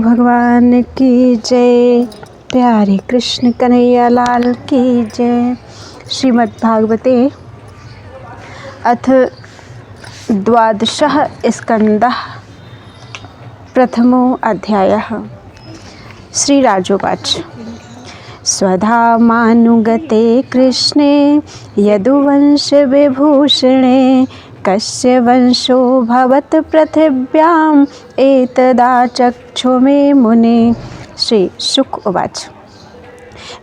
भगवान की जय। प्यारे कृष्ण कन्हैया लाल की जय। श्रीमद्भागवते अथ द्वादशः स्कन्धः प्रथमो अध्यायः। श्रीराजोवाच स्वधामानुगते कृष्णे यदुवंशविभूषणे कस्य वंशो भवत् पृथिव्याम् एतदाचक्षु मे मुने। श्री शुक उवाच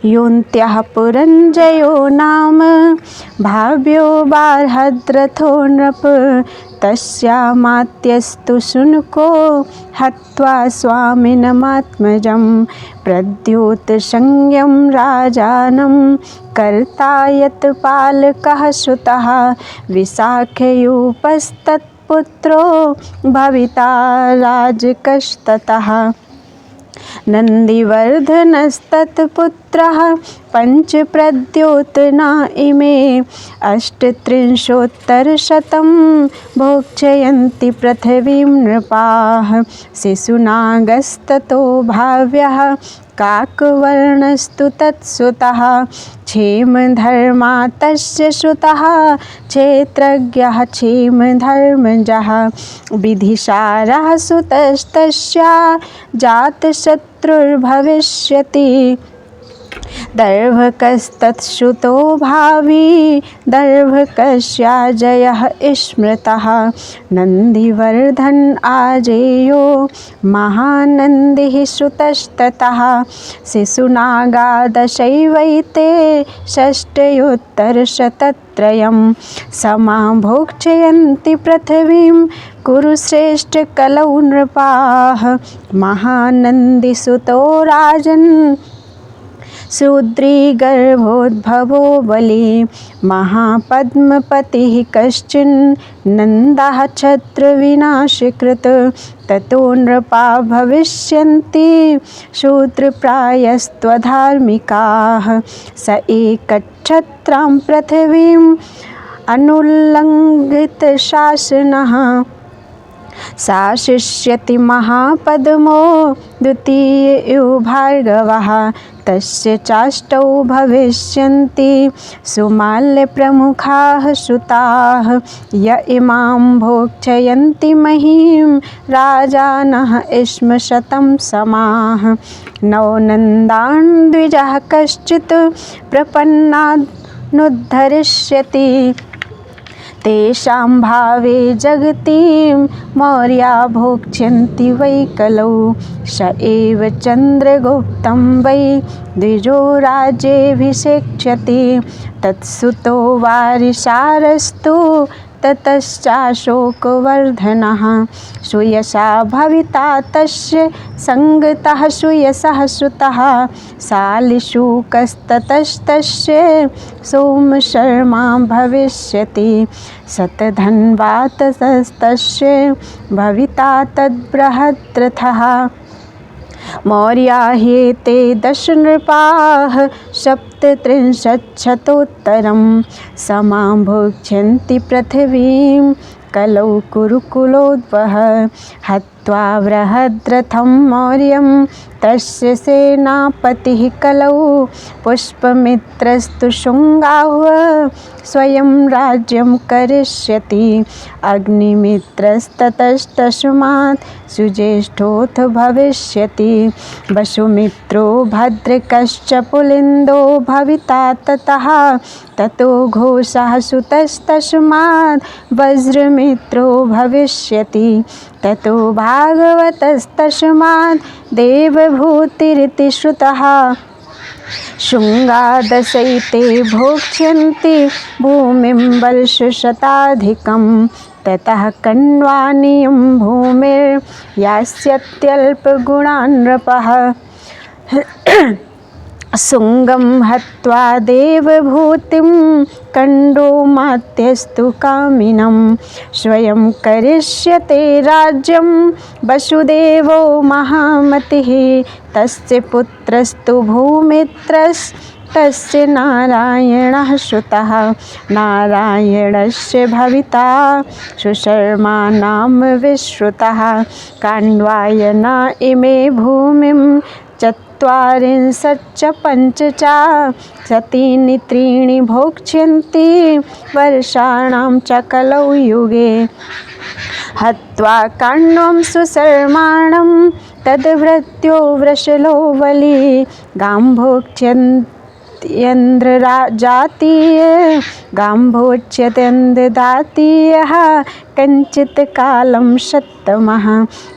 योऽन्त्यः पुरञ्जयो नाम भाव्यो बार्हद्रथो नृप तस्यामात्यस्तु शुनको हत्वा स्वामिनमात्मजं प्रद्योतसंज्ञं राजानं कर्ता यत्पालकः सुतः विशाखयूपस्तत्पुत्रो भविता राजकस्ततः नन्दिवर्धनस्तत्पुत्रः पञ्चप्रद्योतना इमे अष्टत्रिंशोत्तरशतं भोक्षयन्ति पृथिवीं नृपाः शिशुनागस्ततो भाव्यः काकवर्णस्तु तत्सुतः क्षेमधर्मा तस्य सुतः क्षेत्रज्ञः क्षेमधर्मजः विधिसारः सुतस्तस्या जातशत्रुर्भविष्यति दर्भकस्तत्सुतो भावी दर्भकस्याजयः स्मृतः नन्दिवर्धन आजेयो महानन्दिः सुतस्ततः शिशुनागादशैवैते षष्ठयोत्तरशतत्रयं समाभोक्षयन्ति पृथिवीं कुरुश्रेष्ठ कलौ नृपाः महानन्दिसुतो राजन् शूद्रीगर्भोद्भवो बली महापद्मपतिः कश्चिन् नन्दः छत्रविनाशकृत् ततो नृपा भविष्यन्ति शूद्रप्रायस्त्वधार्मिकाः स एकच्छत्रां पृथिवीम् अनुल्लङ्घितशासनः शासिष्यति महापद्मो द्वितीयो भार्गवः तस्य चाष्टौ भविष्यन्ति सुमाल्यप्रमुखाः सुताः य इमां भोक्षयन्ति महीं राजानः स्म समाः नौ नन्दान् द्विजः कश्चित् प्रपन्नानुद्धरिष्यति तेषां भावे जगतीं मौर्या भोक्ष्यन्ति वै कलौ स एव चन्द्रगुप्तं वै द्विजो राज्येऽभिषेक्ष्यति तत्सुतो वारिसारस्तु ततश्चाशोकवर्धनः सुयशा भविता तस्य संगतः सुयशः सुतः शालिशुकस्ततस्तस्य सोमशर्मा भविष्यति शतधन्वा ततस्तस्य भविता तद्बृहद्रथः मौर्या ह्येते दश नृपाः सप्तत्रिंशच्छतोत्तरं समां भोक्ष्यन्ति पृथिवीं कलौ कुरुकुलोद्भवः हत्वा बृहद्रथं मौर्यं तस्य सेनापतिः कलौ पुष्पमित्रस्तु शुङ्गाहुः स्वयं राज्यं करिष्यति अग्निमित्रस्ततस्तस्मात् सुज्येष्ठोऽथ भविष्यति वसुमित्रो भद्रकश्च पुलिन्दो भविता ततः ततो घोषः सुतस्तस्मात् वज्रमित्रो भविष्यति ततो भागवतस्तस्मात् देवभूतिरिति श्रुतः शुङ्गादशैते भोक्ष्यन्ति भूमिं वर्षशताधिकं ततः कण्वानियं भूमिर्यास्यत्यल्पगुणान् नृपः शुङ्गं हत्वा देवभूतिं कण्डो मात्यस्तु कामिनं स्वयं करिष्यते राज्यं वसुदेवो महामतिः तस्य पुत्रस्तु भूमित्रस् तस्य नारायणः श्रुतः नारायणस्य भविता सुशर्मा नाम विश्रुतः काण्वायना इमे भूमिं चत्वारिंशच्च पञ्च च शतीनि त्रीणि भोक्ष्यन्ति वर्षाणां च कलौ युगे हत्वा काण्वं सुशर्माणं तद्भृत्यो वृषलो बली गाम्भोच्यतेन्द्रजातीयः कञ्चित् कालं शतमः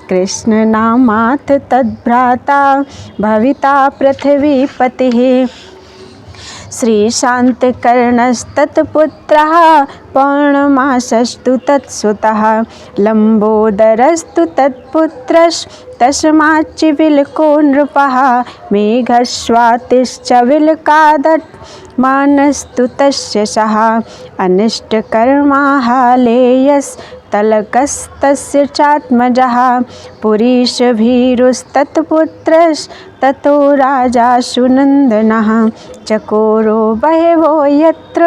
कृष्णनामात् तद्भ्राता भविता पृथिवीपतिः श्रीशान्तकर्णस्तत्पुत्रः पौर्णमासस्तु तत्सुतः लम्बोदरस्तु तत्पुत्रस्तस्माच्च विलको नृपः मेघश्वातिश्च विलकादट् मानस्तु तस्य सः अनिष्टकर्मा हालेयस्तलकस्तस्य चात्मजः पुरीशभीरुस्तत्पुत्रस्ततो राजा सुनन्दनः चकोरो बहवो यत्र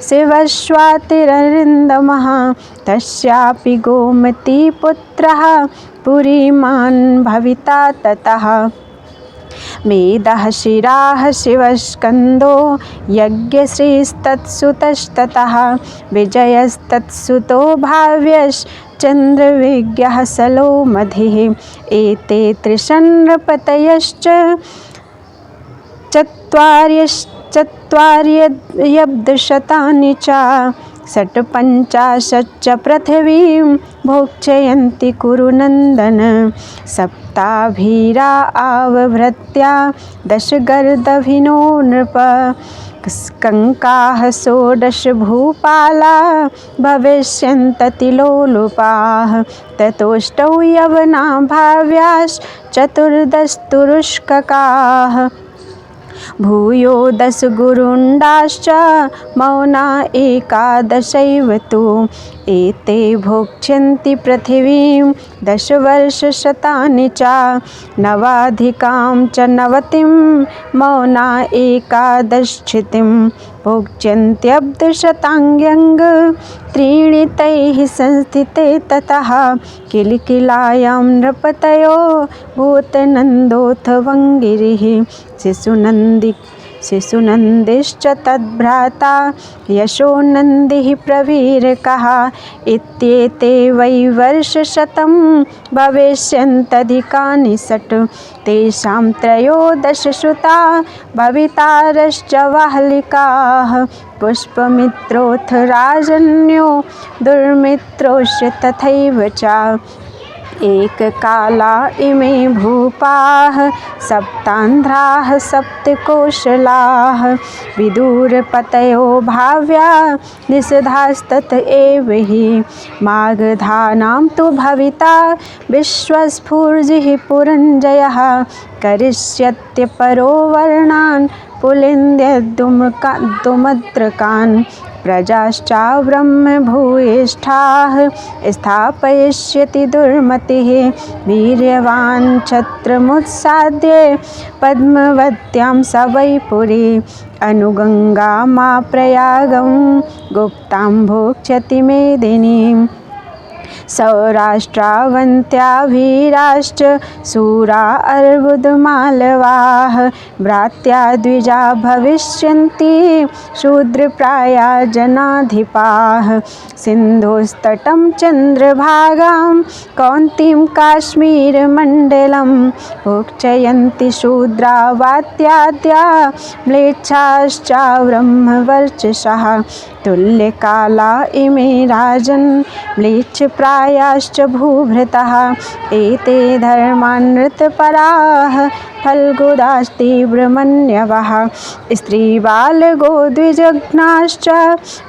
शिवस्वातिररिन्दमः तस्यापि गोमतीपुत्रः पुरीमान् भविता ततः मेदः शिराः शिवस्कन्दो यज्ञश्रीस्तत्सुतस्ततः विजयस्तत्सुतो भाव्यश्चन्द्रविज्ञः सलो मधिः एते त्रिशन्नपतयश्च चत्वार्यब्दशतानि च षट्पञ्चाशच्च पृथिवीं भोक्ष्यन्ति कुरुनन्दन सप्ताभीरा आवभृत्या दशगर्दभिनो नृप कंकाः षोडश भूपाला भविष्यन्ततिलोलुपाः ततोष्टौ यवना भाव्याश्चतुर्दशतुरुष्ककाः भूयो दश गुरुण्डाश्च मौना एकादशैव तु एते भोक्ष्यन्ति पृथिवीं दशवर्षशतानि च नवाधिकां च नवतिं मौना एकादशच्छितिं भोक्ष्यन्त्यब्दशताङ्ग्यङ्ग त्रीणि तैः संस्थिते ततः किलकिलायां नृपतयो भूतनन्दोऽथ वङ्गिरिः शिशुनन्दिश्च तद्भ्राता यशोनन्दिः प्रवीरकः इत्येते वै वर्षशतं भविष्यन्तधिकानि षट् तेषां त्रयोदशश्रुता भवितारश्च वाहलिकाः पुष्पमित्रोऽथ राजन्यो दुर्मित्रोश्च तथैव च एककाला इमे भूपाः सप्तान्ध्राः सप्तकोशलाः विदुरपतयो भाव्या निषधास्तत एव हि मागधानां तु भविता विश्वस्फूर्जिः पुरञ्जयः करिष्यत्यपरो वर्णान् पुलिन्द्यद्दुमद्रकान् प्रजाश्चाब्रह्म भूयिष्ठाः स्थापयिष्यति दुर्मतिः वीर्यवान् छत्रमुत्साद्य पद्मवत्यां स वै पुरी अनुगङ्गामा प्रयागं गुप्तां भोक्ष्यति मेदिनीम् सौराष्ट्रावन्त्याभिराश्च शूरा अर्बुदमालवाः भ्रात्या द्विजा भविष्यन्ति शूद्रप्राया जनाधिपाः सिन्धोस्तटं चन्द्रभागां कौन्तीं काश्मीरमण्डलं भोक्ष्यन्ति शूद्रा वात्याद्या म्लेच्छाश्चाब्रह्मवर्चसः तुल्यकाला इमे राजन् म्लेच्छप्रायाश्च भूभृतः एते धर्मान्नृतपराः फल्गुदास्तीव्रमन्यवः स्त्रीबालगोद्विजघ्नाश्च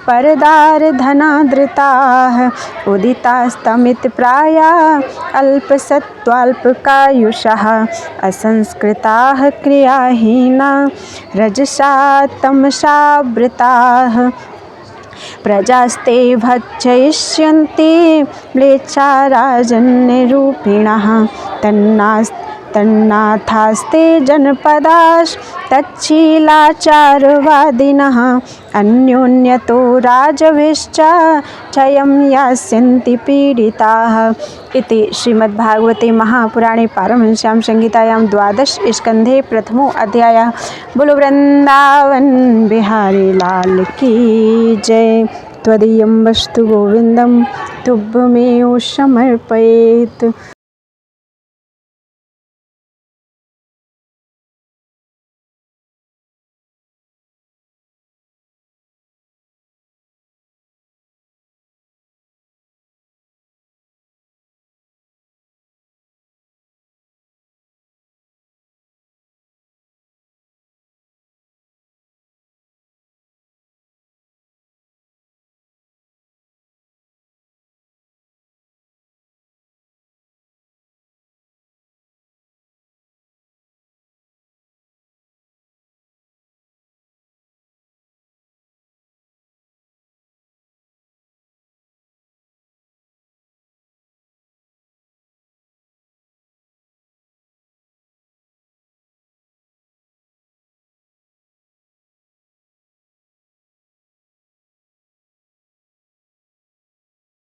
परदारधनादृताः उदितास्तमितप्राया अल्पसत्त्वाल्पकायुषः असंस्कृताः क्रियाहीना रजसा तमसावृताः प्रजास्ते भक्षयिष्यन्ति म्लेच्छा राजन्यरूपिणः तन्नाथास्ते जनपदास्तच्छीलाचारवादिनः अन्योन्यतो राजभिश्च क्षयं यास्यन्ति पीडिताः। इति श्रीमद्भागवते महापुराणे पारमहंस्यां संहितायां 12 स्कन्धे प्रथमो अध्यायः। बोलो वृंदावन बिहारी लाल की जय। त्वदीयं वस्तु गोविन्दं तुभ्यमेव समर्पयेत्।